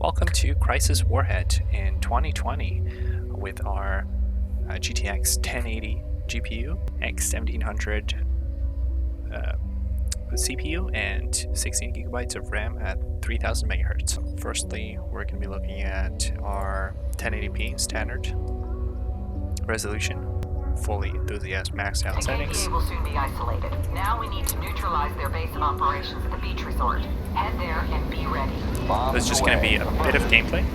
Welcome to Crysis Warhead in 2020 with our GTX 1080 GPU, X1700 CPU, and 16 gigabytes of RAM at 3000 megahertz. Firstly, we're going to be looking at our 1080p standard resolution, fully enthusiast maxed out settings. The will soon be isolated. Now we need to neutralize their base of operations at the beach resort. Head there and be ready. There's just going to be a bit of gameplay.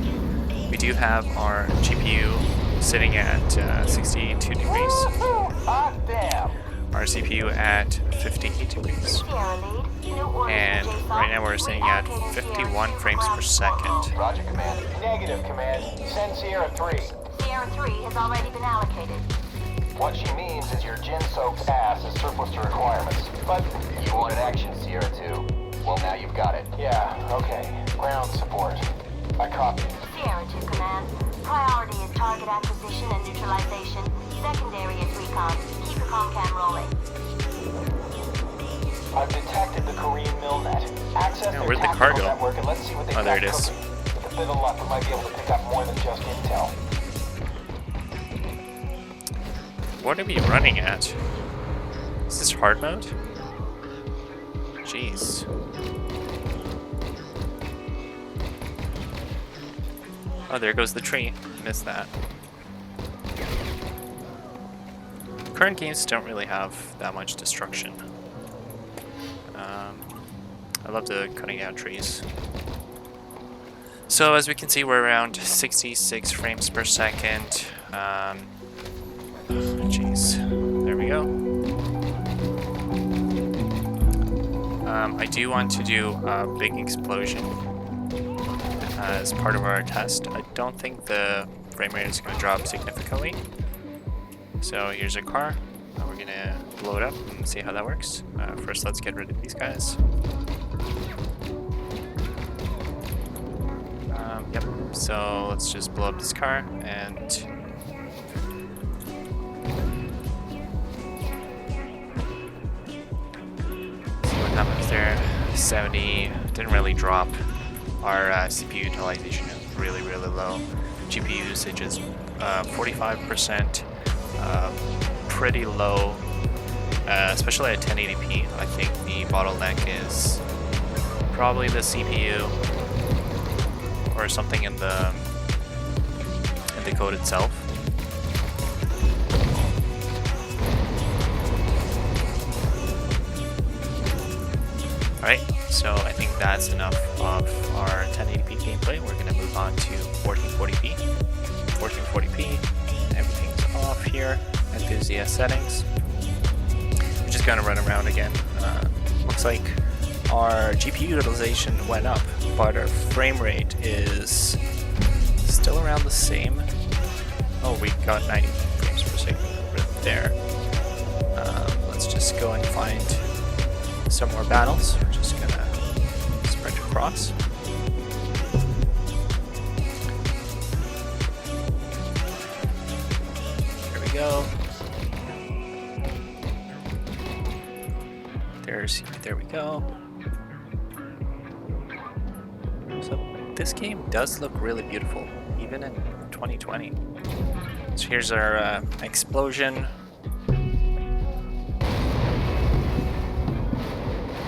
We do have our GPU sitting at 62 degrees. Our CPU at 58 degrees. And right now we're sitting at 51 frames per second. Roger, Command. Negative, Command. Send Sierra 3. Sierra 3 has already been allocated. What she means is your gin-soaked ass is surplus to requirements. But you wanted action, Sierra 2. Well, now you've got it. Yeah, okay. Ground support. I copy. Sierra 2 Command. Priority is target acquisition and neutralization. Secondary is recon. Keep the comcam rolling. I've detected the Korean millnet. Access their where'd the tactical car go? network and let's see what they've Oh, there got it is. cooking. With a bit of luck, we might be able to pick up more than just intel. What are we running at? Is this hard mode? Jeez. Oh, there goes the tree. Missed that. Current games don't really have that much destruction. I love the cutting down trees. So as we can see, we're around 66 frames per second. Jeez. There we go. I do want to do a big explosion as part of our test. I don't think the frame rate is going to drop significantly. So here's a car. We're going to blow it up and see how that works. First, let's get rid of these guys. Yep. So let's just blow up this car and see what happens there. 70 didn't really drop. Our CPU utilization is really low. GPU usage is 45%, pretty low, especially at 1080p. I think the bottleneck is probably the CPU or something in the code itself. Alright, so I think that's enough of our 1080p gameplay. We're going to move on to 1440p. 1440p, everything's off here. Enthusiast settings. We're just going to run around again. Looks like our GPU utilization went up, but our frame rate is still around the same. Oh, we got 90 frames per second over there. Let's just go and find some more battles. We're just gonna sprint across. There we go. There we go. So this game does look really beautiful, even in 2020. So here's our explosion.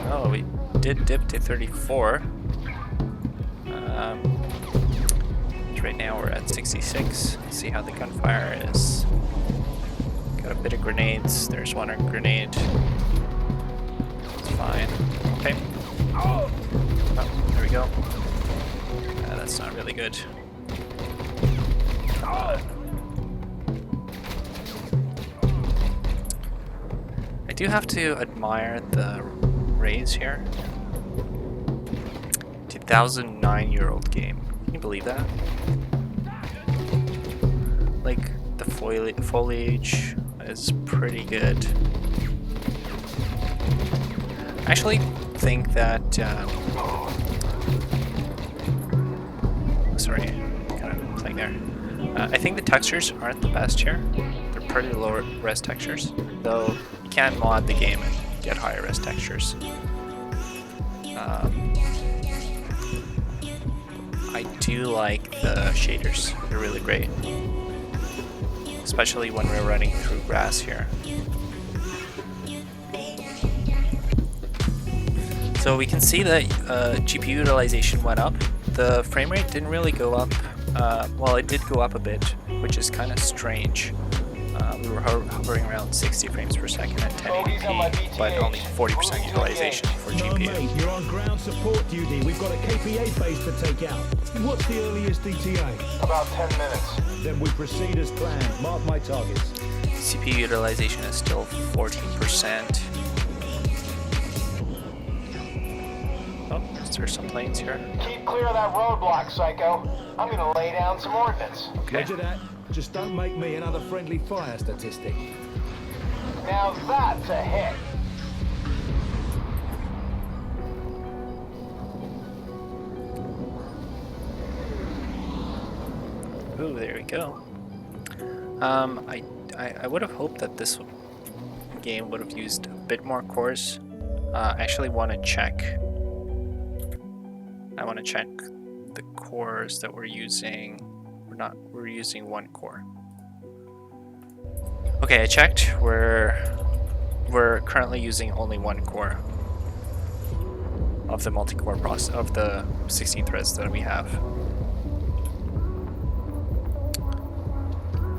Oh, we did dip to 34. Right now we're at 66. Let's see how the gunfire is. Got a bit of grenades. There's one grenade. It's fine. Okay. Oh, there we go. That's not really good. I do have to admire the raise here. 2009-year-old game. Can you believe that? Like, the foliage is pretty good. I actually think that sorry, kind of playing there. I think the textures aren't the best here. They're pretty low res textures, though you can mod the game and get higher res textures. I do like the shaders. They're really great. Especially when we're running through grass here. So we can see that GPU utilization went up. The frame rate didn't really go up. Well, it did go up a bit, which is kind of strange. We were hovering around 60 frames per second at 1080p, but only 40% utilization for GPU. Mate, you're on ground support duty. We've got a KPA base to take out. What's the earliest ETA? About 10 minutes. Then we proceed as planned. Mark my targets. CPU utilization is still 14%. Oh, there's some planes here. Keep clear of that roadblock, Psycho. I'm gonna lay down some ordnance. Okay. Roger that. Just don't make me another friendly fire statistic. Now that's a hit. Ooh, there we go. I would have hoped that this game would have used a bit more cores. I actually want to check. I want to check the cores that we're using. We're using one core. Okay, I checked. We're currently using only one core of the multi-core process of the 16 threads that we have.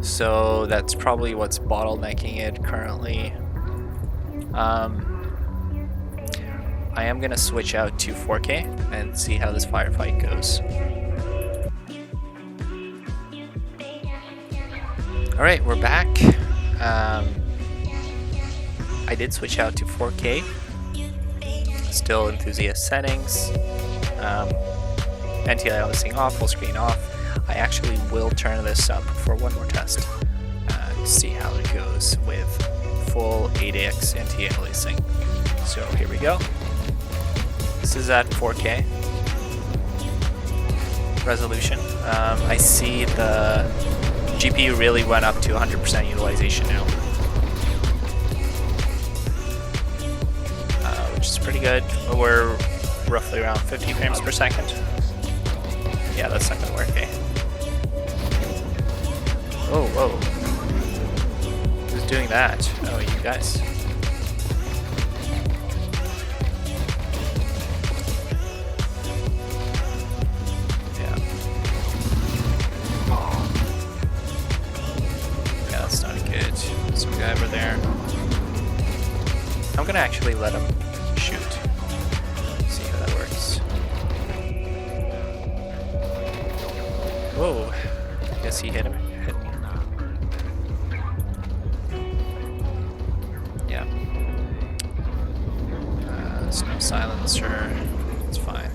So that's probably what's bottlenecking it currently. I am gonna switch out to 4K and see how this firefight goes. Alright, we're back. I did switch out to 4K. Still enthusiast settings. Anti-aliasing off, full screen off. I actually will turn this up for one more test to see how it goes with full 8x anti-aliasing. So here we go. This is at 4K resolution. I see the GPU really went up to 100% utilization now, which is pretty good. We're roughly around 50 frames per second. Yeah, that's not gonna work, eh? Oh, whoa. Who's doing that? Oh, you guys. Some guy over there. I'm gonna actually let him shoot. See how that works. Whoa! I guess he hit me. Yeah. There's no silencer. It's fine.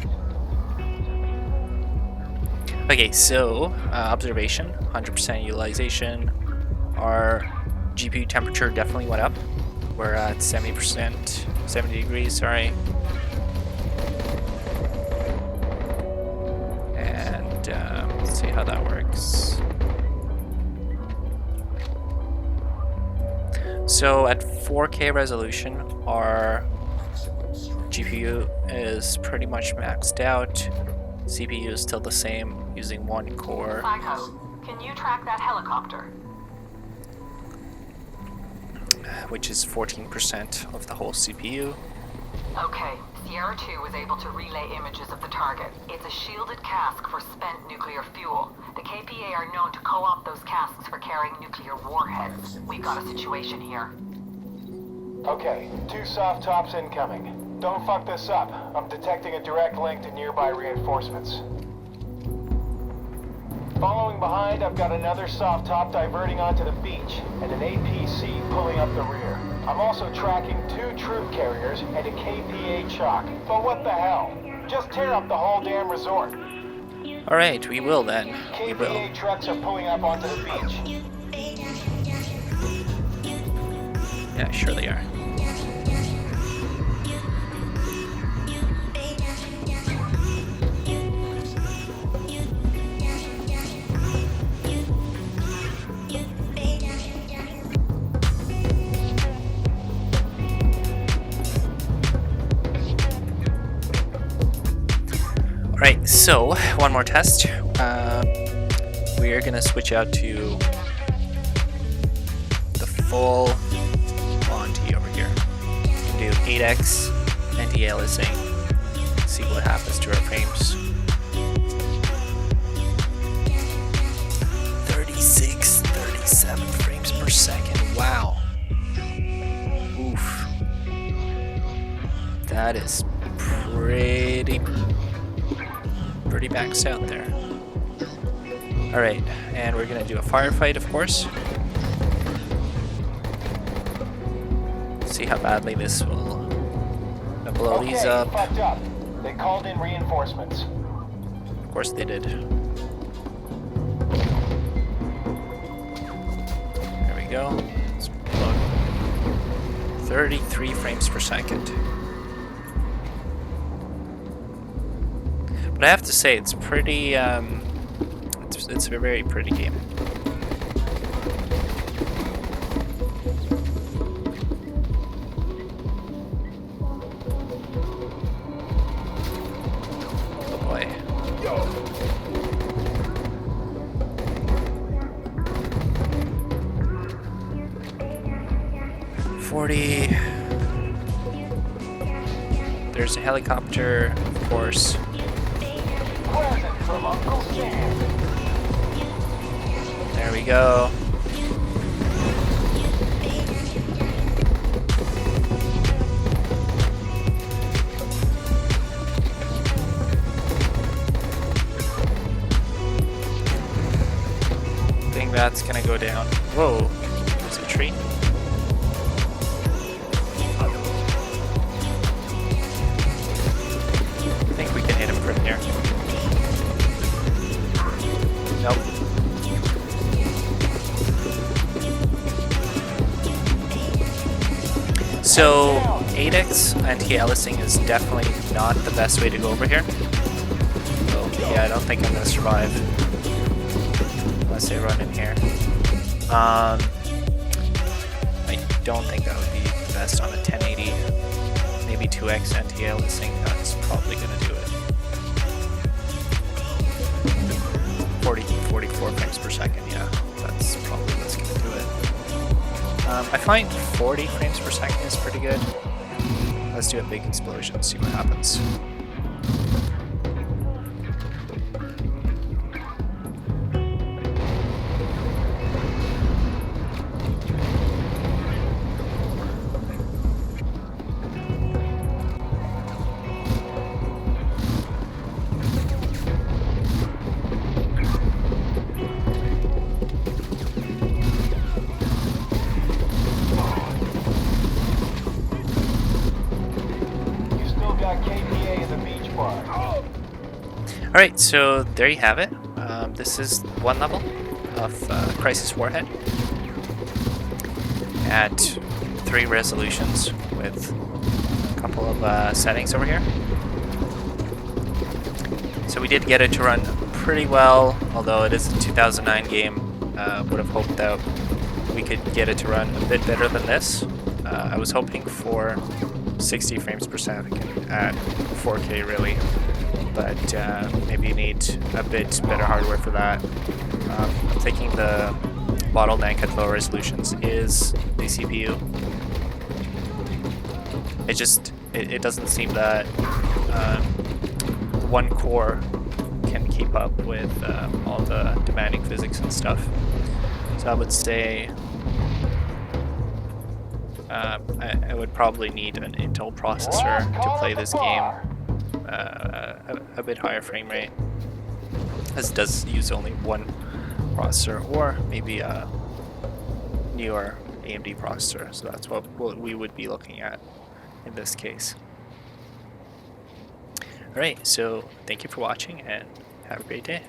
Okay, so observation, 100% utilization. Our GPU temperature definitely went up. We're at 70%, 70 degrees, sorry. And let's see how that works. So at 4K resolution, our GPU is pretty much maxed out. CPU is still the same, using one core. Psycho, can you track that helicopter? Which is 14% of the whole CPU. Okay, Sierra 2 was able to relay images of the target. It's a shielded cask for spent nuclear fuel. The KPA are known to co-opt those casks for carrying nuclear warheads. We've got a situation here. Okay, 2 soft tops incoming. Don't fuck this up. I'm detecting a direct link to nearby reinforcements. Following behind, I've got another soft top diverting onto the beach, and an APC pulling up the rear. I'm also tracking 2 troop carriers and a KPA chalk. But what the hell? Just tear up the whole damn resort. Alright, we will then. We will. KPA trucks are pulling up onto the beach. Yeah, sure they are. Right, so one more test. We are gonna switch out to the full Monty over here. Do 8x anti-aliasing. See what happens to our frames. 36, 37 frames per second. Wow. Oof. That is pretty maxed out there. Alright, and we're gonna do a firefight, of course. See how badly this will blow these up. Fucked up. They called in reinforcements. Of course they did. There we go. Let's plug 33 frames per second. But I have to say, it's pretty, it's a very pretty game. Oh boy. 40. There's a helicopter, of course. From Uncle Sam. There we go. I think that's gonna go down. Whoa, there's a tree. I think we can hit him from here. Nope. So 8x anti-aliasing is definitely not the best way to go over here. So yeah, I don't think I'm gonna survive unless I run in here. I don't think that would be the best on a 1080. Maybe 2x anti-aliasing. That's probably gonna do it. 44 frames per second, yeah, that's probably what's gonna do it. I find 40 frames per second is pretty good. Let's do a big explosion, see what happens. Alright, so there you have it. This is one level of Crysis Warhead at 3 resolutions with a couple of settings over here. So we did get it to run pretty well, although it is a 2009 game. Would have hoped that we could get it to run a bit better than this. I was hoping for 60 frames per second at 4K really. But maybe you need a bit better hardware for that. I'm thinking the bottleneck at lower resolutions is the CPU. It doesn't seem that one core can keep up with all the demanding physics and stuff. So I would say I would probably need an Intel processor to play this game. A bit higher frame rate, as it does use only one processor, or maybe a newer AMD processor. So that's what we would be looking at in this case. Alright, so thank you for watching and have a great day.